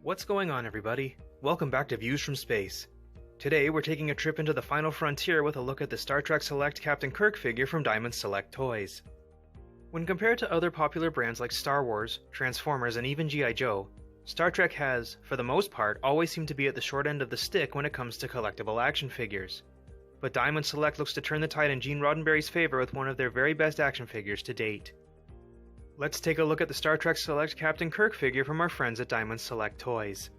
What's going on, everybody? Welcome back to Views from Space. Today we're taking a trip into the final frontier with a look at the Star Trek Select Captain Kirk figure from Diamond Select Toys. When compared to other popular brands like Star Wars, Transformers, and even G.I. Joe, Star Trek has, for the most part, always seemed to be at the short end of the stick when it comes to collectible action figures. But Diamond Select looks to turn the tide in Gene Roddenberry's favor with one of their very best action figures to date. Let's take a look at the Star Trek Select Captain Kirk figure from our friends at Diamond Select Toys.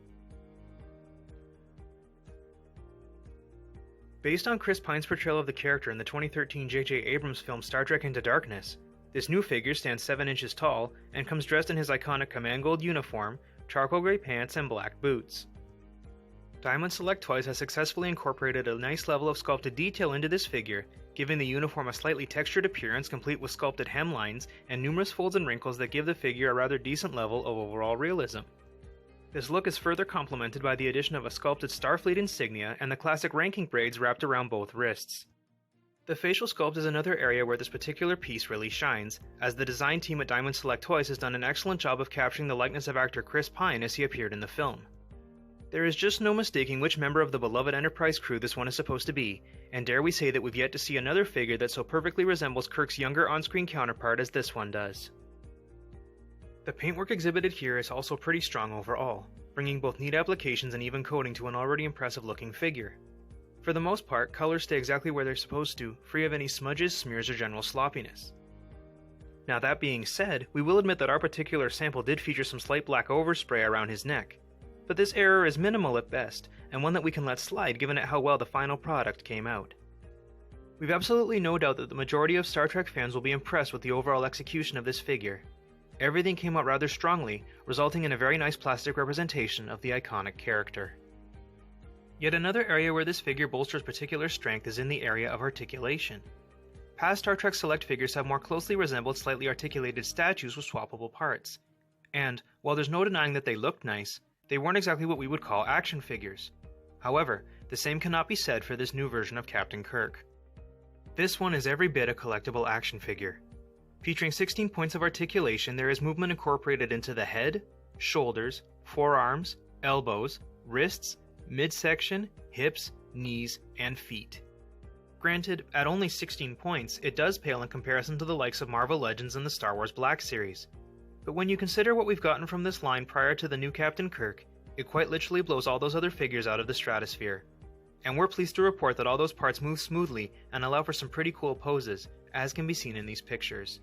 Based on Chris Pine's portrayal of the character in the 2013 J.J. Abrams film Star Trek Into Darkness, this new figure stands 7 inches tall and comes dressed in his iconic command gold uniform, charcoal gray pants, and black boots. Diamond Select Toys has successfully incorporated a nice level of sculpted detail into this figure, giving the uniform a slightly textured appearance complete with sculpted hemlines and numerous folds and wrinkles that give the figure a rather decent level of overall realism. This look is further complemented by the addition of a sculpted Starfleet insignia and the classic ranking braids wrapped around both wrists. The facial sculpt is another area where this particular piece really shines, as the design team at Diamond Select Toys has done an excellent job of capturing the likeness of actor Chris Pine as he appeared in the film. There is just no mistaking which member of the beloved Enterprise crew this one is supposed to be, and dare we say that we've yet to see another figure that so perfectly resembles Kirk's younger on-screen counterpart as this one does. The paintwork exhibited here is also pretty strong overall, bringing both neat applications and even coating to an already impressive looking figure. For the most part, colors stay exactly where they're supposed to, free of any smudges, smears, or general sloppiness. Now that being said, we will admit that our particular sample did feature some slight black overspray around his neck, but this error is minimal at best, and one that we can let slide given at how well the final product came out. We've absolutely no doubt that the majority of Star Trek fans will be impressed with the overall execution of this figure. Everything came out rather strongly, resulting in a very nice plastic representation of the iconic character. Yet another area where this figure bolsters particular strength is in the area of articulation. Past Star Trek Select figures have more closely resembled slightly articulated statues with swappable parts. And, while there's no denying that they looked nice, they weren't exactly what we would call action figures. However, the same cannot be said for this new version of Captain Kirk. This one is every bit a collectible action figure. Featuring 16 points of articulation, there is movement incorporated into the head, shoulders, forearms, elbows, wrists, midsection, hips, knees, and feet. Granted, at only 16 points, it does pale in comparison to the likes of Marvel Legends and the Star Wars Black Series. But when you consider what we've gotten from this line prior to the new Captain Kirk, it quite literally blows all those other figures out of the stratosphere. And we're pleased to report that all those parts move smoothly and allow for some pretty cool poses, as can be seen in these pictures.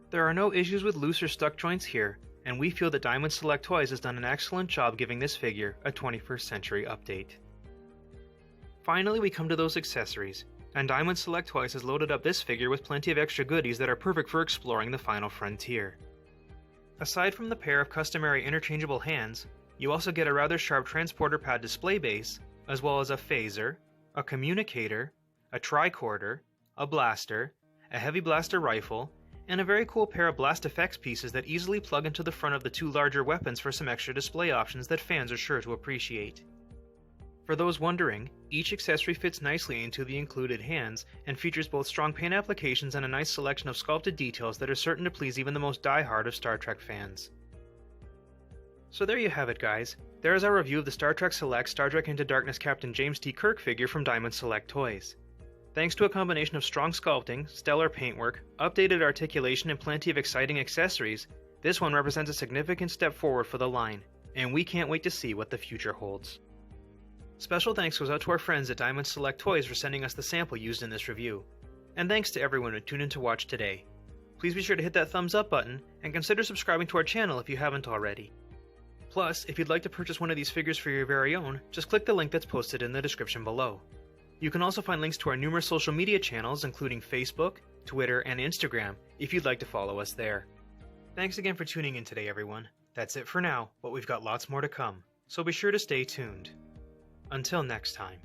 There are no issues with loose or stuck joints here, and we feel that Diamond Select Toys has done an excellent job giving this figure a 21st century update. Finally, we come to those accessories, and Diamond Select Toys has loaded up this figure with plenty of extra goodies that are perfect for exploring the final frontier. Aside from the pair of customary interchangeable hands, you also get a rather sharp transporter pad display base, as well as a phaser, a communicator, a tricorder, a blaster, a heavy blaster rifle, and a very cool pair of blast effects pieces that easily plug into the front of the two larger weapons for some extra display options that fans are sure to appreciate. For those wondering, each accessory fits nicely into the included hands and features both strong paint applications and a nice selection of sculpted details that are certain to please even the most die-hard of Star Trek fans. So there you have it, guys. There is our review of the Star Trek Select Star Trek Into Darkness Captain James T. Kirk figure from Diamond Select Toys. Thanks to a combination of strong sculpting, stellar paintwork, updated articulation, and plenty of exciting accessories, this one represents a significant step forward for the line, and we can't wait to see what the future holds. Special thanks goes out to our friends at Diamond Select Toys for sending us the sample used in this review. And thanks to everyone who tuned in to watch today. Please be sure to hit that thumbs up button, and consider subscribing to our channel if you haven't already. Plus, if you'd like to purchase one of these figures for your very own, just click the link that's posted in the description below. You can also find links to our numerous social media channels including Facebook, Twitter, and Instagram if you'd like to follow us there. Thanks again for tuning in today, everyone. That's it for now, but we've got lots more to come, so be sure to stay tuned. Until next time.